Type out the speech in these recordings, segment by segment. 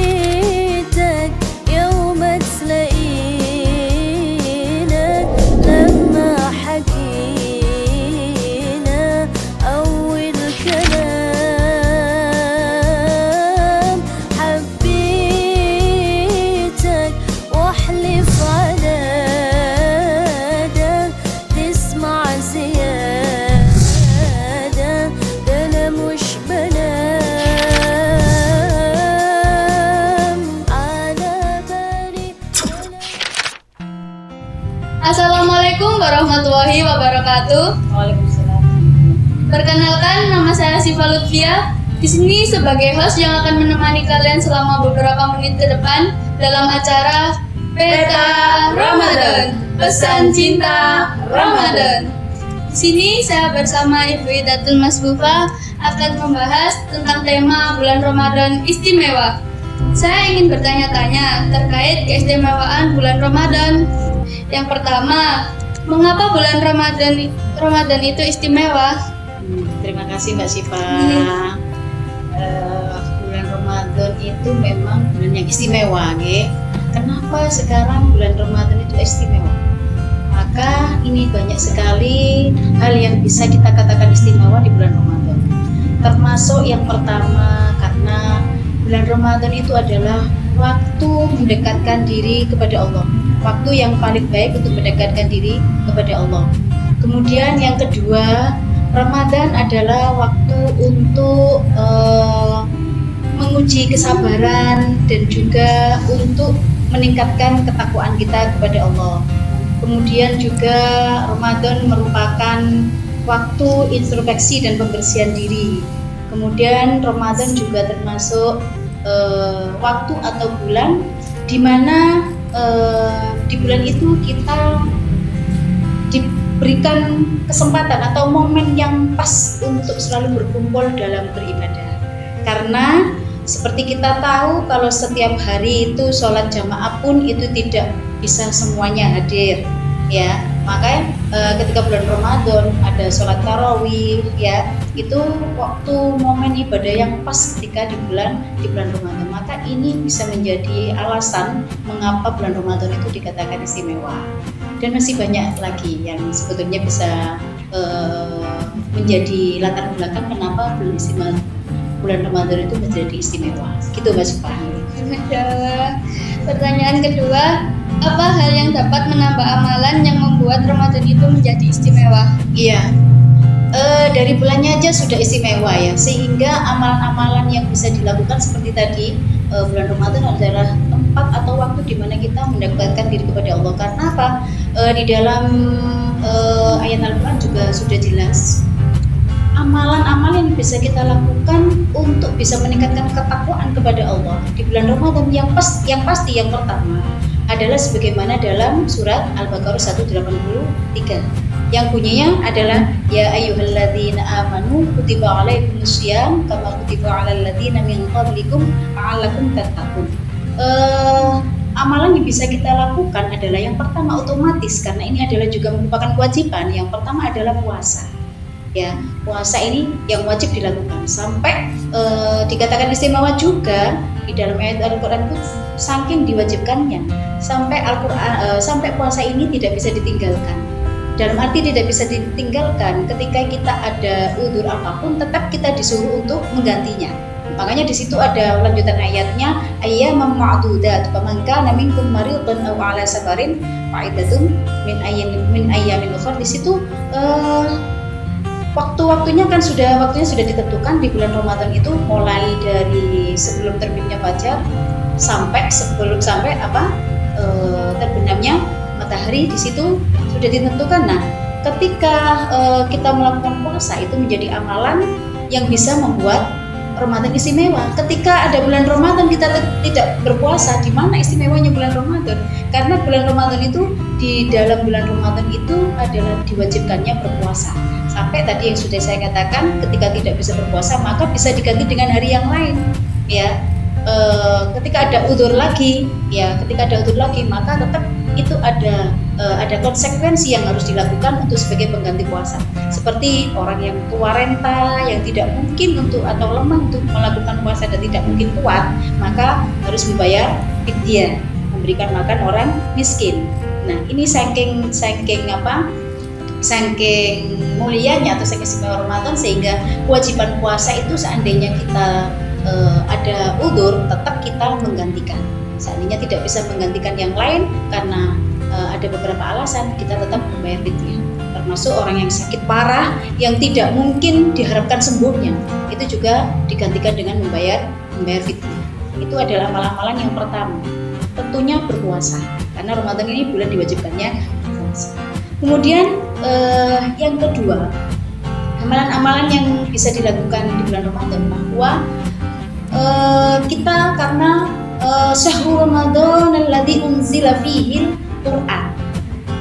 حبيتك يوم تلاقينا لما حكينا أول كلام. حبيتك واحلف على ده تسمع زيادة، ده أنا مش بنام على بالي. Assalamualaikum warahmatullahi wabarakatuh. Waalaikumsalam. Perkenalkan, nama saya Siva Lutfia. Di sini sebagai host yang akan menemani kalian selama beberapa menit ke depan dalam acara Peta Ramadan, Pesan Cinta Ramadan. Di sini saya bersama Ibu Idatul Masbufa akan membahas tentang tema bulan Ramadan istimewa. Saya ingin bertanya-tanya terkait keistimewaan bulan Ramadan. Yang pertama, mengapa bulan Ramadan itu istimewa? Terima kasih Mbak Siva. Bulan Ramadan itu memang bulan yang istimewa, nggih. Kenapa sekarang bulan Ramadan itu istimewa? Maka ini banyak sekali hal yang bisa kita katakan istimewa di bulan Ramadan. Termasuk yang pertama, karena bulan Ramadan itu adalah waktu mendekatkan diri kepada Allah. Waktu yang paling baik untuk mendekatkan diri kepada Allah. Kemudian yang kedua, Ramadan adalah waktu untuk menguji kesabaran dan juga untuk meningkatkan ketakwaan kita kepada Allah. Kemudian juga Ramadan merupakan waktu introspeksi dan pembersihan diri. Kemudian Ramadan juga termasuk waktu atau bulan di mana di bulan itu kita diberikan kesempatan atau momen yang pas untuk selalu berkumpul dalam beribadah. Karena seperti kita tahu kalau setiap hari itu sholat jamaah pun itu tidak bisa semuanya hadir, ya. Makanya ketika bulan Ramadan ada sholat tarawih, ya, itu waktu momen ibadah yang pas ketika di bulan Ramadan. Maka ini bisa menjadi alasan mengapa bulan Ramadan itu dikatakan istimewa. Dan masih banyak lagi yang sebetulnya bisa menjadi latar belakang kenapa bulan Ramadan itu menjadi istimewa. Gitu Mas Fahmi. Pertanyaan kedua, apa hal yang dapat menambah amalan yang membuat Ramadan itu menjadi istimewa? Iya, dari bulannya aja sudah istimewa ya, sehingga amalan-amalan yang bisa dilakukan seperti tadi, bulan Ramadan adalah tempat atau waktu di mana kita mendekatkan diri kepada Allah. Karena apa? Di dalam ayat Al-Quran juga sudah jelas amalan-amalan yang bisa kita lakukan untuk bisa meningkatkan ketakwaan kepada Allah di bulan Ramadan. Yang pasti yang pertama adalah sebagaimana dalam surat Al-Baqarah 183 yang bunyinya adalah ya ayyuhalladzina amanu kutiba alaikumussyam kama kutiba alal ladzina min qablikum la'allakum tattaqun. Amalan yang bisa kita lakukan adalah yang pertama otomatis, karena ini adalah juga merupakan kewajiban. Yang pertama adalah puasa. Ya, puasa ini yang wajib dilakukan sampai dikatakan istimewa juga di dalam ayat Al-Quran itu saking diwajibkannya sampai sampai puasa ini tidak bisa ditinggalkan. Dalam arti tidak bisa ditinggalkan ketika kita ada udzur apapun, tetap kita disuruh untuk menggantinya. Makanya di situ ada lanjutan ayatnya, ayyaman ma'dudat, faman kana minkum maridun aw 'ala safarin fa'idatun min ayyamin ukhra. Di situ waktunya sudah ditentukan di bulan Ramadan itu, mulai dari sebelum terbitnya fajar sampai terbenamnya matahari. Di situ sudah ditentukan. Nah, ketika kita melakukan puasa itu menjadi amalan yang bisa membuat Ramadan istimewa. Ketika ada bulan Ramadan kita tidak berpuasa, di mana istimewanya bulan Ramadan? Karena bulan Ramadan itu, di dalam bulan Ramadan itu adalah diwajibkannya berpuasa. Sampai tadi yang sudah saya katakan, ketika tidak bisa berpuasa maka bisa diganti dengan hari yang lain, ya. Ketika ada udzur lagi, maka tetap itu ada konsekuensi yang harus dilakukan untuk sebagai pengganti puasa. Seperti orang yang tua renta, yang tidak mungkin atau lemah untuk melakukan puasa dan tidak mungkin kuat, maka harus membayar fidyah, memberikan makan orang miskin. Nah, ini saking mulianya atau saking istimewa Ramadan, sehingga kewajiban puasa itu seandainya kita ada udzur, tetap kita menggantikan. Seandainya tidak bisa menggantikan yang lain karena ada beberapa alasan, kita tetap membayar fidyah. Termasuk orang yang sakit parah yang tidak mungkin diharapkan sembuhnya, itu juga digantikan dengan membayar fidyah. Itu adalah amalan-amalan yang pertama. Tentunya berpuasa, karena Ramadan ini bulan diwajibkannya berpuasa. Kemudian yang kedua, amalan-amalan yang bisa dilakukan di bulan Ramadan, bahwa kita karena syahrul Ramadan alladzi unzila fihil Quran.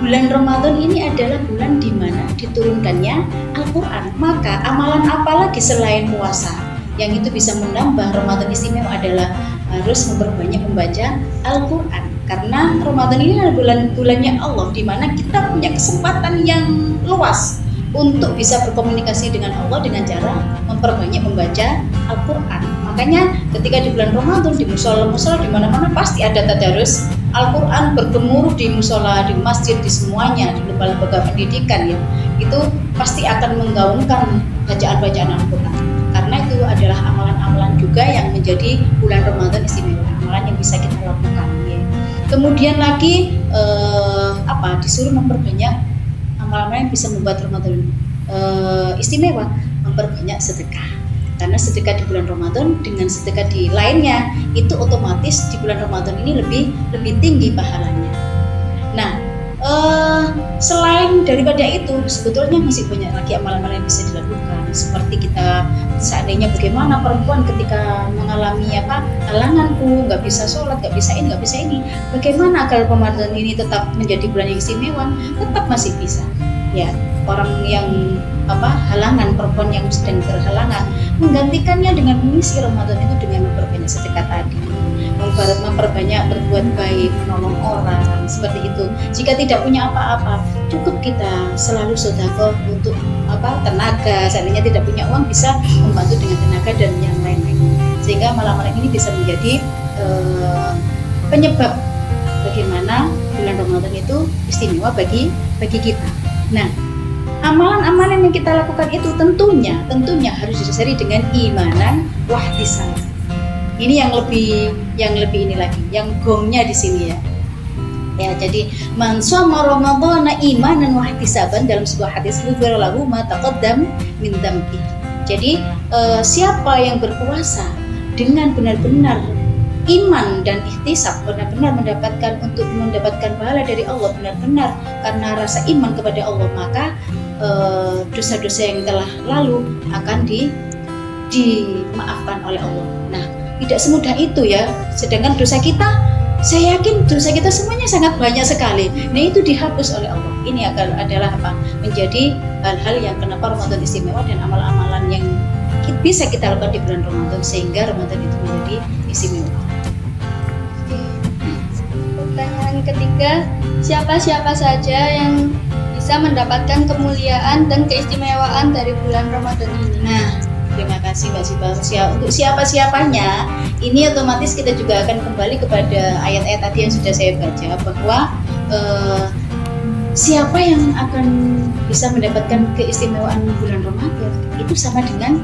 Bulan Ramadan ini adalah bulan di mana diturunkannya Al-Quran. Maka amalan apa lagi selain puasa yang itu bisa menambah Ramadan istimewa adalah harus memperbanyak membaca Al-Quran. Karena Ramadan ini adalah bulannya Allah, di mana kita punya kesempatan yang luas untuk bisa berkomunikasi dengan Allah dengan cara memperbanyak membaca Al-Quran. Makanya ketika di bulan Ramadan di musola-musola di mana-mana pasti ada tadarus Al-Quran bergemuruh, di musola, di masjid, di semuanya, di lembaga pendidikan, ya. Itu pasti akan menggaungkan bacaan-bacaan Al-Quran. Karena itu adalah amalan-amalan juga yang menjadi bulan Ramadan istimewa, amalan yang bisa kita lakukan, ya. Kemudian lagi disuruh memperbanyak amalan-amalan yang bisa membuat Ramadan istimewa, memperbanyak sedekah. Karena sedekah di bulan Ramadan dengan sedekah di lainnya itu otomatis di bulan Ramadan ini lebih tinggi pahalanya. Nah, selain daripada itu sebetulnya masih banyak lagi amalan-amalan yang bisa dilakukan. Seperti kita seandainya bagaimana perempuan ketika mengalami halangan, nggak bisa sholat, nggak bisa ini, bagaimana agar Ramadan ini tetap menjadi bulan yang istimewa? Tetap masih bisa, ya. Orang yang halangan, perempuan yang sedang berhalangan, menggantikannya dengan mengisi Ramadan itu dengan memperbanyak sedekah tadi, memperbanyak berbuat baik, menolong orang, seperti itu. Jika tidak punya apa-apa, cukup kita selalu sedekah untuk tenaga. Seandainya tidak punya uang, bisa membantu dengan tenaga dan yang lain-lain. Sehingga malam-malam ini bisa menjadi penyebab bagaimana bulan Ramadan itu istimewa bagi kita. Nah, amalan-amalan yang kita lakukan itu tentunya harus didasari dengan imanan wahtisaban. Ini yang lebih ini lagi, yang gongnya di sini, ya. Ya, jadi man shoma ramadhana imanan wahtisaban, dalam sebuah hadis, ghufira lahu ma taqaddam min dzambi. Jadi siapa yang berpuasa dengan benar-benar iman dan ihtisab, benar-benar mendapatkan pahala dari Allah, benar-benar karena rasa iman kepada Allah, maka dosa-dosa yang telah lalu akan dimaafkan oleh Allah. Nah, tidak semudah itu, ya. Sedangkan dosa kita, saya yakin dosa kita semuanya sangat banyak sekali. Nah, itu dihapus oleh Allah. Ini adalah menjadi hal-hal yang kenapa Ramadan istimewa dan amalan-amalan yang bisa kita lakukan di bulan Ramadan sehingga Ramadan itu menjadi istimewa. Pertanyaan ketiga, siapa-siapa saja yang bisa mendapatkan kemuliaan dan keistimewaan dari bulan Ramadan ini? Nah, terima kasih Mbak Sipa. Untuk siapa-siapanya, ini otomatis kita juga akan kembali kepada ayat-ayat tadi yang sudah saya baca, bahwa siapa yang akan bisa mendapatkan keistimewaan bulan Ramadan itu sama dengan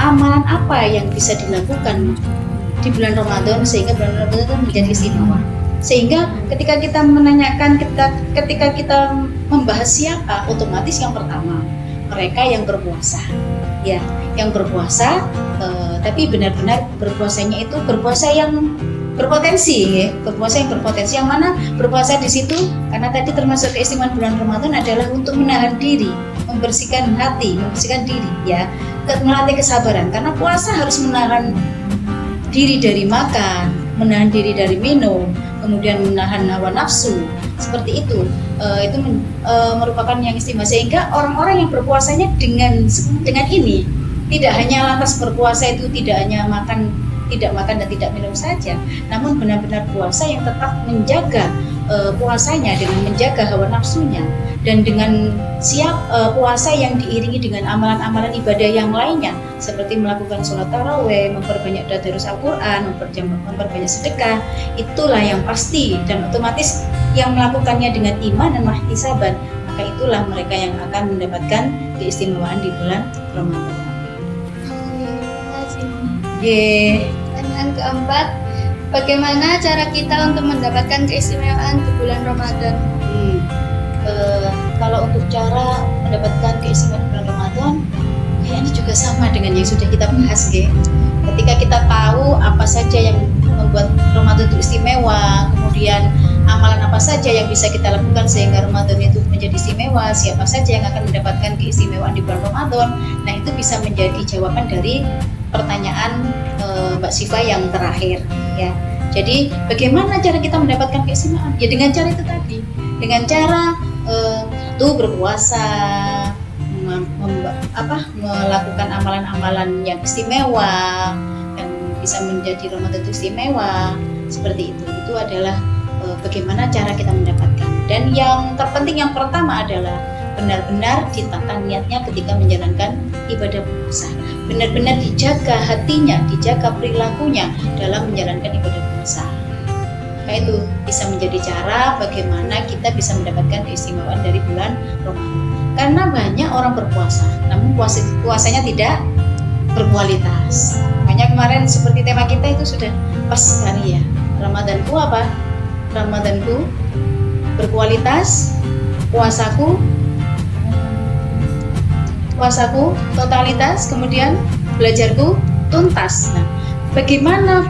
amalan apa yang bisa dilakukan di bulan Ramadan sehingga bulan Ramadan itu menjadi istimewa. Sehingga ketika kita menanyakan, ketika kita membahas siapa, otomatis yang pertama mereka yang berpuasa, ya, yang berpuasa, tapi benar-benar berpuasanya itu berpuasa yang berpotensi, ya, berpuasa yang berpotensi, yang mana berpuasa di situ karena tadi termasuk keistimewaan bulan Ramadan adalah untuk menahan diri, membersihkan hati, membersihkan diri, ya. melatih kesabaran, karena puasa harus menahan diri dari makan, menahan diri dari minum, kemudian menahan hawa nafsu, seperti itu. Itu merupakan yang istimewa, sehingga orang-orang yang berpuasanya dengan ini tidak hanya lantas berpuasa itu tidak hanya tidak makan dan tidak minum saja, namun benar-benar puasa yang tetap menjaga puasanya dengan menjaga hawa nafsunya, dan dengan puasa yang diiringi dengan amalan-amalan ibadah yang lainnya seperti melakukan sholat taraweh, memperbanyak tadarus Al-Quran, memperbanyak sedekah. Itulah yang pasti dan otomatis yang melakukannya dengan iman dan ihtisaban, maka itulah mereka yang akan mendapatkan keistimewaan di bulan Ramadan. Pertanyaan keempat, bagaimana cara kita untuk mendapatkan keistimewaan di bulan Ramadan? Kalau untuk cara mendapatkan keistimewaan bulan Ramadan, kayaknya juga sama dengan yang sudah kita bahas, ketika kita tahu apa saja yang membuat Ramadan itu istimewa, kemudian amalan apa saja yang bisa kita lakukan sehingga Ramadan itu menjadi istimewa, siapa saja yang akan mendapatkan keistimewaan di bulan Ramadan. Nah, itu bisa menjadi jawaban dari pertanyaan Mbak Siva yang terakhir, ya. Jadi bagaimana cara kita mendapatkan keistimewaan? Ya dengan cara itu tadi, dengan cara berpuasa, melakukan amalan-amalan yang istimewa yang bisa menjadi Ramadan itu istimewa, seperti itu. Itu adalah bagaimana cara kita mendapatkan. Dan yang terpenting yang pertama adalah benar-benar ditata niatnya ketika menjalankan ibadah puasa. Benar-benar dijaga hatinya, dijaga perilakunya dalam menjalankan ibadah puasa. Maka itu bisa menjadi cara bagaimana kita bisa mendapatkan keistimewaan dari bulan Ramadan. Karena banyak orang berpuasa, namun puasanya tidak berkualitas. Makanya kemarin seperti tema kita itu sudah pas sekali, ya. Ramadanku apa? Ramadanku berkualitas, puasaku totalitas, kemudian belajarku tuntas. Nah, bagaimana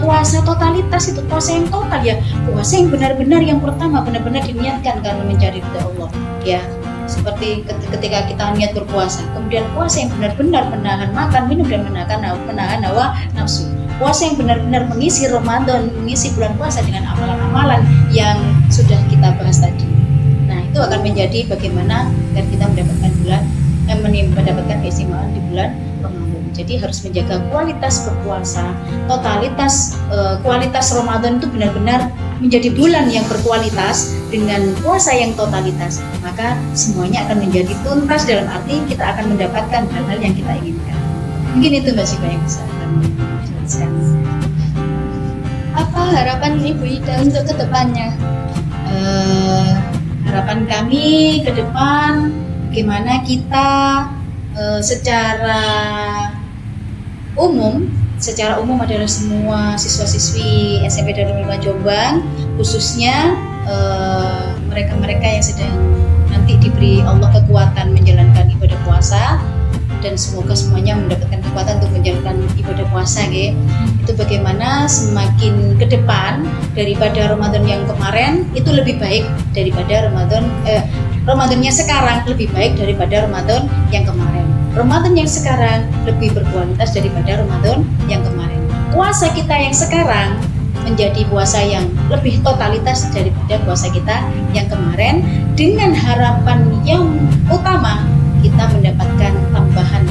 puasa totalitas itu? Puasa yang total, ya, puasa yang benar-benar yang pertama benar-benar diniatkan karena mencari ridha Allah, ya. Seperti ketika kita niat berpuasa, kemudian puasa yang benar-benar menahan makan, minum, dan menahan hawa nafsu. Puasa yang benar-benar mengisi Ramadan, mengisi bulan puasa dengan amalan-amalan yang sudah kita bahas tadi. Nah, itu akan menjadi bagaimana agar kita mendapatkan keistimewaan di bulan Ramadan. Jadi harus menjaga kualitas berpuasa, kualitas Ramadan itu benar-benar menjadi bulan yang berkualitas dengan puasa yang totalitas. Maka semuanya akan menjadi tuntas, dalam arti kita akan mendapatkan hal-hal yang kita inginkan. Mungkin itu Mbak Siva yang bisa kami jelaskan. Apa harapan Ibu Ida untuk kedepannya? Harapan kami ke depan, bagaimana kita secara umum adalah semua siswa-siswi SMP Darul Hikmah Jombang, khususnya mereka-mereka yang sedang nanti diberi Allah kekuatan menjalankan ibadah puasa, dan semoga semuanya mendapatkan kekuatan untuk menjalankan ibadah puasa, itu bagaimana semakin ke depan daripada Ramadan yang kemarin itu lebih baik daripada Ramadannya sekarang lebih baik daripada Ramadan yang kemarin. Ramadan yang sekarang lebih berkualitas daripada Ramadan yang kemarin. Puasa kita yang sekarang menjadi puasa yang lebih totalitas daripada puasa kita yang kemarin, dengan harapan yang utama kita mendapatkan tambahan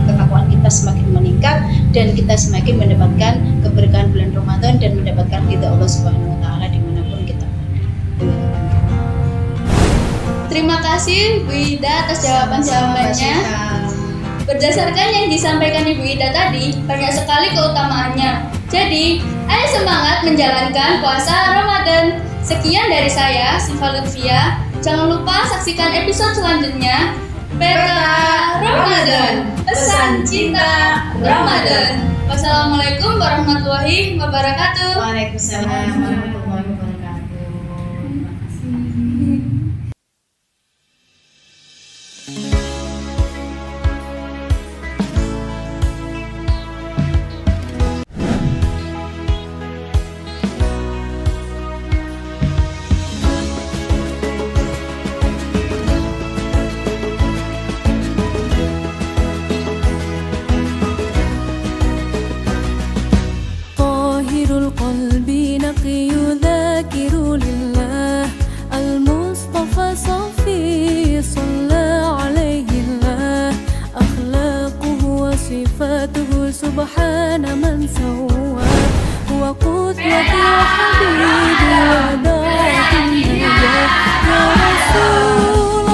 ketakwaan kita semakin meningkat, dan kita semakin mendapatkan keberkahan bulan Ramadan dan mendapatkan ridha Allah Subhanahu wa taala dimanapun kita berada. Terima kasih Bu Ida atas jawaban-jawabannya. Berdasarkan yang disampaikan Ibu Ida tadi, banyak sekali keutamaannya. Jadi, ayo semangat menjalankan puasa Ramadan. Sekian dari saya, Siva Lutfia. Jangan lupa saksikan episode selanjutnya. Peta Ramadan, pesan cinta Ramadan. Wassalamualaikum warahmatullahi wabarakatuh. Waalaikumsalam. صفاته سبحان من سوى هو قدوتي وحبيبي وداعي النجاة يا رسول